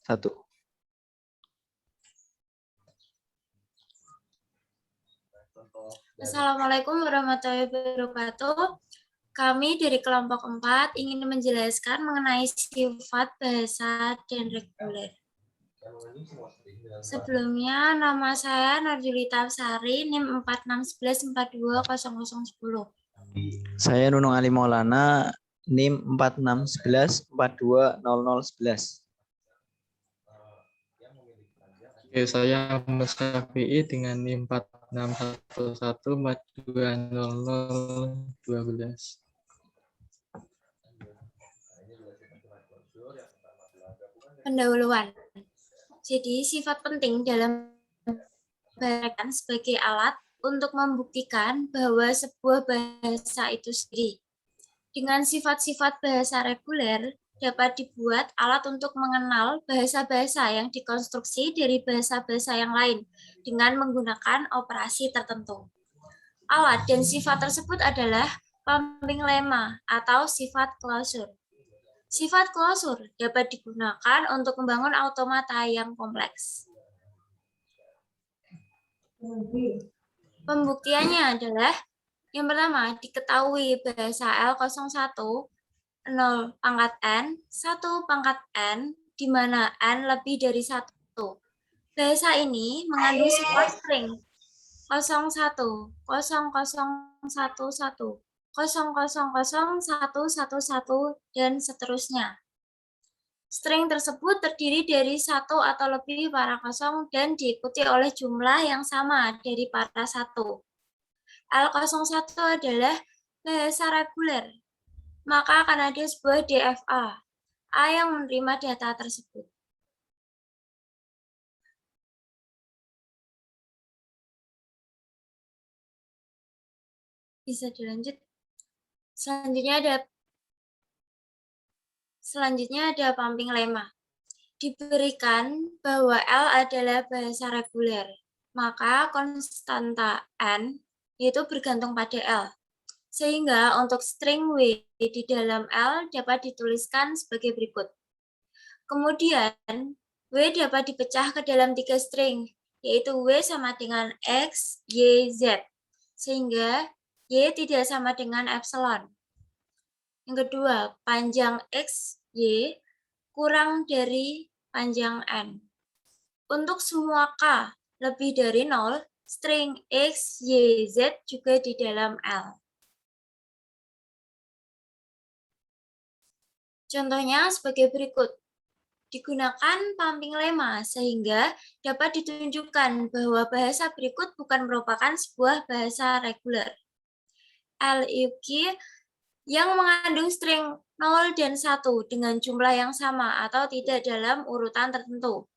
1. Assalamualaikum warahmatullahi wabarakatuh. Kami dari kelompok 4 ingin menjelaskan mengenai sifat bahasa dan reguler. Sebelumnya, nama saya Nurjulita Sari, NIM 4611420010. Saya Nunung Ali Maulana, NIM 4611420011. Oke, saya Ahmad Syafi'i dengan NIM 4611420012. Pendahuluan. Jadi, sifat penting dalam bahasa sebagai alat untuk membuktikan bahwa sebuah bahasa itu sendiri. Dengan sifat-sifat bahasa reguler, dapat dibuat alat untuk mengenal bahasa-bahasa yang dikonstruksi dari bahasa-bahasa yang lain dengan menggunakan operasi tertentu. Alat dan sifat tersebut adalah pumping lemma atau sifat klausur. Sifat klausur dapat digunakan untuk membangun automata yang kompleks. Pembuktiannya adalah yang pertama, diketahui bahasa L01 0 pangkat N, 1 pangkat N, di mana N lebih dari 1. Bahasa ini mengandung sebuah string 01, 0011, 000111, dan seterusnya. String tersebut terdiri dari satu atau lebih para kosong dan diikuti oleh jumlah yang sama dari para satu. L01 adalah bahasa reguler, maka akan ada sebuah DFA, A yang menerima data tersebut. Bisa dilanjut. Selanjutnya ada pumping lemma. Diberikan bahwa L adalah bahasa reguler, maka konstanta N itu bergantung pada L. Sehingga untuk string W di dalam L dapat dituliskan sebagai berikut. Kemudian, W dapat dipecah ke dalam 3 string, yaitu W sama dengan X, Y, Z. Sehingga Y tidak sama dengan epsilon. Yang kedua, panjang X, Y kurang dari panjang N. Untuk semua K lebih dari 0, string X, Y, Z juga di dalam L. Contohnya sebagai berikut. Digunakan pumping lemma sehingga dapat ditunjukkan bahwa bahasa berikut bukan merupakan sebuah bahasa reguler. LUQ yang mengandung string 0 dan 1 dengan jumlah yang sama atau tidak dalam urutan tertentu.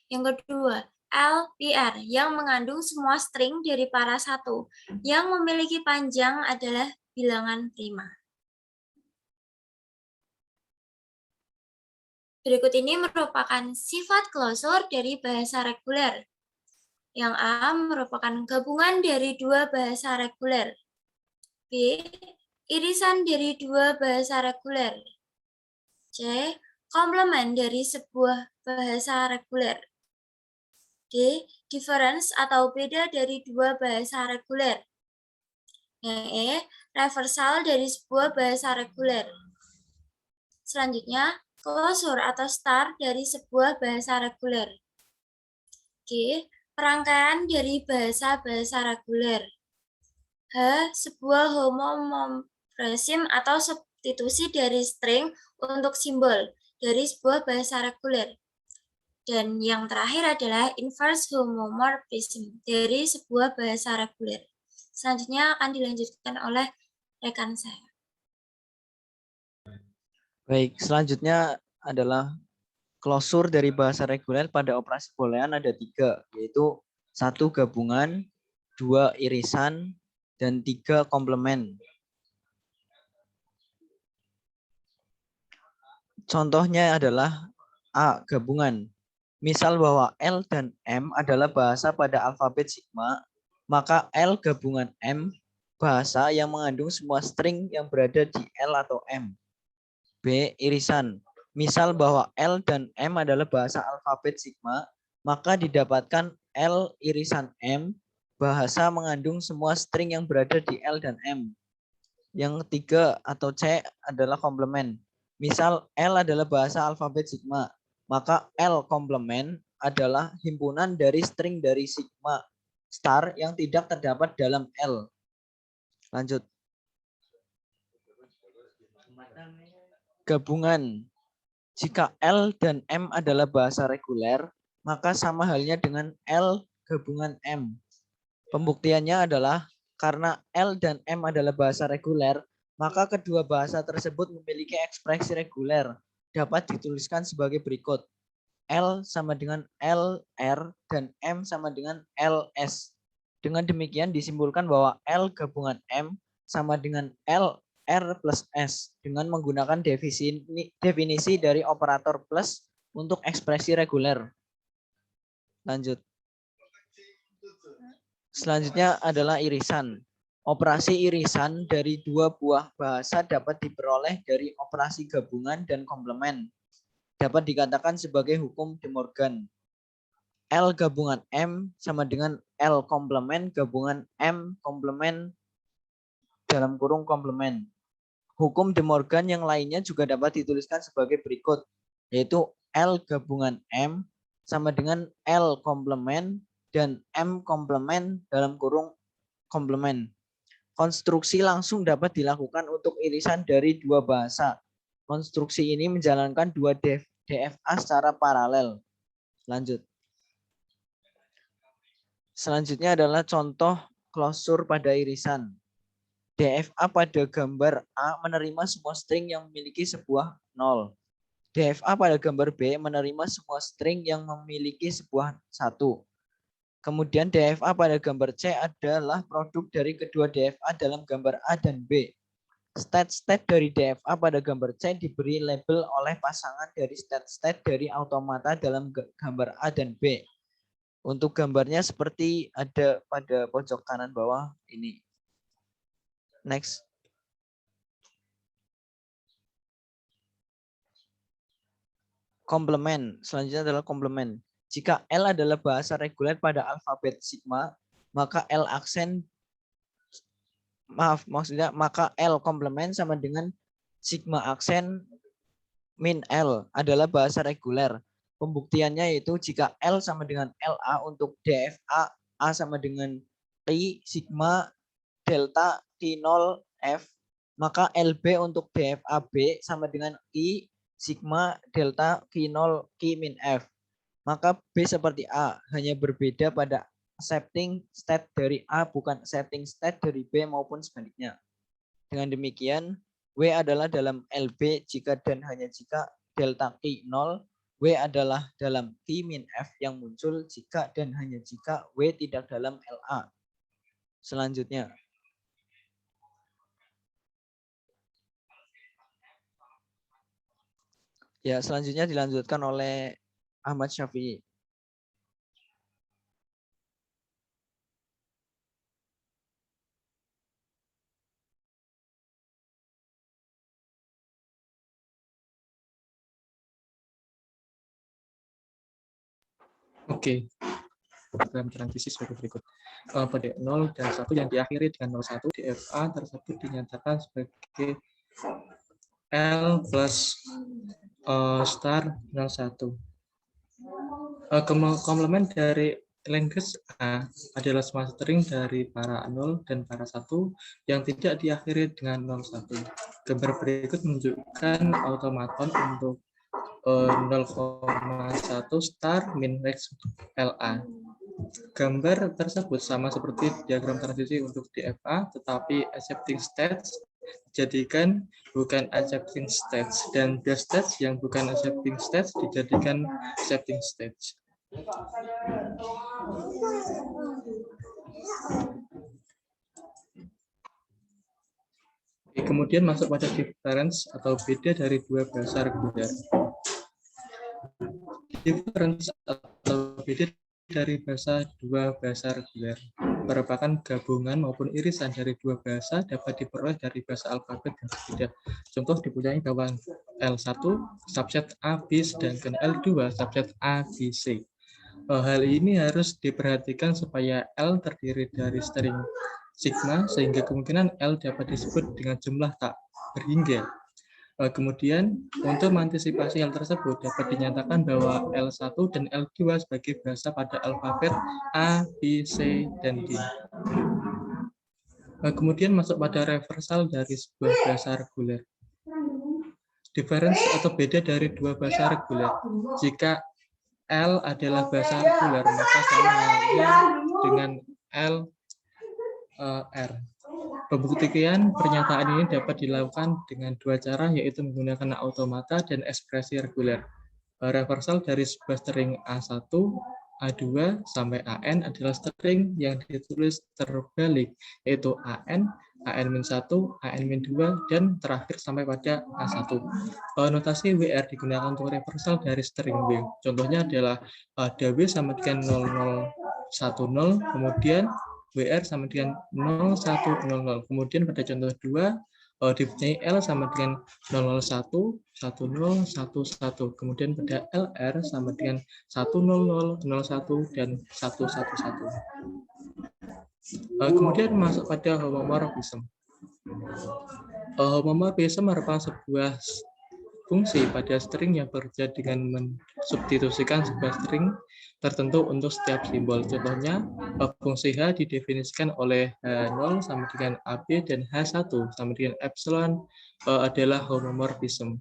Yang kedua, LPR yang mengandung semua string dari para satu yang memiliki panjang adalah bilangan prima. Berikut ini merupakan sifat klausur dari bahasa reguler. Yang A merupakan gabungan dari dua bahasa reguler. B, irisan dari dua bahasa reguler. C, komplement dari sebuah bahasa reguler. D, difference atau beda dari dua bahasa reguler. Yang E, reversal dari sebuah bahasa reguler. Selanjutnya, klausur atau star dari sebuah bahasa reguler. G, perangkaian dari bahasa-bahasa reguler. H, sebuah homomorfisme atau substitusi dari string untuk simbol dari sebuah bahasa reguler. Dan yang terakhir adalah inverse homomorphism dari sebuah bahasa reguler. Selanjutnya akan dilanjutkan oleh rekan saya. Baik, selanjutnya adalah klausur dari bahasa reguler pada operasi boolean ada 3, yaitu 1 gabungan, 2 irisan, dan 3 komplement. Contohnya adalah A, gabungan. Misal bahwa L dan M adalah bahasa pada alfabet sigma, maka L gabungan M bahasa yang mengandung semua string yang berada di L atau M. B, irisan. Misal bahwa L dan M adalah bahasa alfabet sigma, maka didapatkan L irisan M, bahasa mengandung semua string yang berada di L dan M. Yang ketiga atau C adalah komplement. Misal L adalah bahasa alfabet sigma, maka L komplement adalah himpunan dari string dari sigma star yang tidak terdapat dalam L. Lanjut. Gabungan. Jika L dan M adalah bahasa reguler, maka sama halnya dengan L gabungan M. Pembuktiannya adalah karena L dan M adalah bahasa reguler, maka kedua bahasa tersebut memiliki ekspresi reguler. Dapat dituliskan sebagai berikut. L sama dengan LR dan M sama dengan LS. Dengan demikian disimpulkan bahwa L gabungan M sama dengan L R plus S dengan menggunakan definisi dari operator plus untuk ekspresi reguler. Lanjut. Selanjutnya adalah irisan. Operasi irisan dari dua buah bahasa dapat diperoleh dari operasi gabungan dan komplement. Dapat dikatakan sebagai hukum De Morgan. L gabungan M sama dengan L komplement gabungan M komplement dalam kurung komplement. Hukum De Morgan yang lainnya juga dapat dituliskan sebagai berikut, yaitu L gabungan M sama dengan L komplement dan M komplement dalam kurung komplement. Konstruksi langsung dapat dilakukan untuk irisan dari dua bahasa. Konstruksi ini menjalankan dua DFA secara paralel. Lanjut. Selanjutnya adalah contoh klosur pada irisan. DFA pada gambar A menerima semua string yang memiliki sebuah 0. DFA pada gambar B menerima semua string yang memiliki sebuah 1. Kemudian DFA pada gambar C adalah produk dari kedua DFA dalam gambar A dan B. State-state dari DFA pada gambar C diberi label oleh pasangan dari state-state dari automata dalam gambar A dan B. Untuk gambarnya seperti ada pada pojok kanan bawah ini. Next. Komplement. Selanjutnya adalah komplement. Jika L adalah bahasa reguler pada alfabet sigma, maka maka L komplement sama dengan sigma aksen min L adalah bahasa reguler. Pembuktiannya yaitu jika L sama dengan LA untuk DFA A sama dengan I sigma delta T0 F, maka LB untuk DFA B sama dengan I sigma delta Q0 Q min F. Maka B seperti A, hanya berbeda pada accepting state dari A bukan accepting state dari B maupun sebaliknya. Dengan demikian, W adalah dalam LB jika dan hanya jika delta Q 0, W adalah dalam Q min F yang muncul jika dan hanya jika W tidak dalam LA. Selanjutnya. Ya, selanjutnya dilanjutkan oleh Ahmad Syafi'i. Oke. Dalam transisi sebagai berikut. Pada 0 dan 1 yang diakhiri dengan 01, DFA tersebut dinyatakan sebagai L plus star 01. Komplement dari language A adalah semua string dari para 0 dan para 1 yang tidak diakhiri dengan 01. Gambar berikut menunjukkan automaton untuk 0,1 star min rex LA. Gambar tersebut sama seperti diagram transisi untuk DFA, tetapi accepting states dijadikan bukan accepting states, dan the states yang bukan accepting states dijadikan accepting states. Kemudian masuk pada difference atau beda dari dua bahasa reguler. Difference atau beda dari dua bahasa reguler merupakan gabungan maupun irisan dari dua bahasa dapat diperoleh dari bahasa alfabet yang berbeda. Contoh dipunyai bawah. L1 subset A, B, sedangkan L2 subset A, B, C. Hal ini harus diperhatikan supaya L terdiri dari string sigma, sehingga kemungkinan L dapat disebut dengan jumlah tak berhingga. Kemudian, untuk mengantisipasi hal tersebut, dapat dinyatakan bahwa L1 dan L2 sebagai bahasa pada alfabet A, B, C, dan D. Kemudian masuk pada reversal dari sebuah bahasa reguler. Difference atau beda dari dua bahasa reguler. Jika L adalah bahasa reguler, maka sama halnya dengan L R. Pembuktian pernyataan ini dapat dilakukan dengan dua cara, yaitu menggunakan automata dan ekspresi reguler. Reversal dari sebuah string A1, A2, sampai AN adalah string yang ditulis terbalik, yaitu AN, AN-1, AN-2, dan terakhir sampai pada A1. Notasi WR digunakan untuk reversal dari string W. Contohnya adalah pada W sama dengan 0010, kemudian WR sama dengan 0100. Kemudian pada contoh 2, dipunyai L sama dengan 001, 1011. Kemudian pada LR sama dengan 100, 01, dan 111. Kemudian masuk pada homomorphism. Homomorphism merupakan sebuah fungsi pada string yang bekerja dengan mensubstitusikan sebuah string tertentu untuk setiap simbol. Contohnya, fungsi H didefinisikan oleh H0 sama dengan AB dan H1 sama dengan epsilon adalah homomorphism.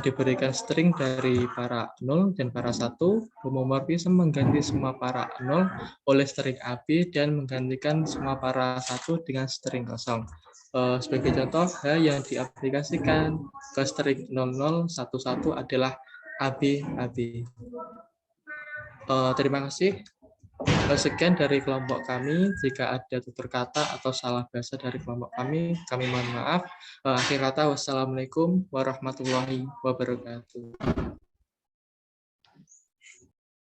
Diberikan string dari para 0 dan para 1, homomorphism mengganti semua para 0 oleh string AB dan menggantikan semua para 1 dengan string kosong. Sebagai contoh, H yang diaplikasikan ke string 0011 adalah AB. Terima kasih. Sekian dari kelompok kami. Jika ada tutur kata atau salah bahasa dari kelompok kami mohon maaf. Akhir kata, wassalamualaikum warahmatullahi wabarakatuh.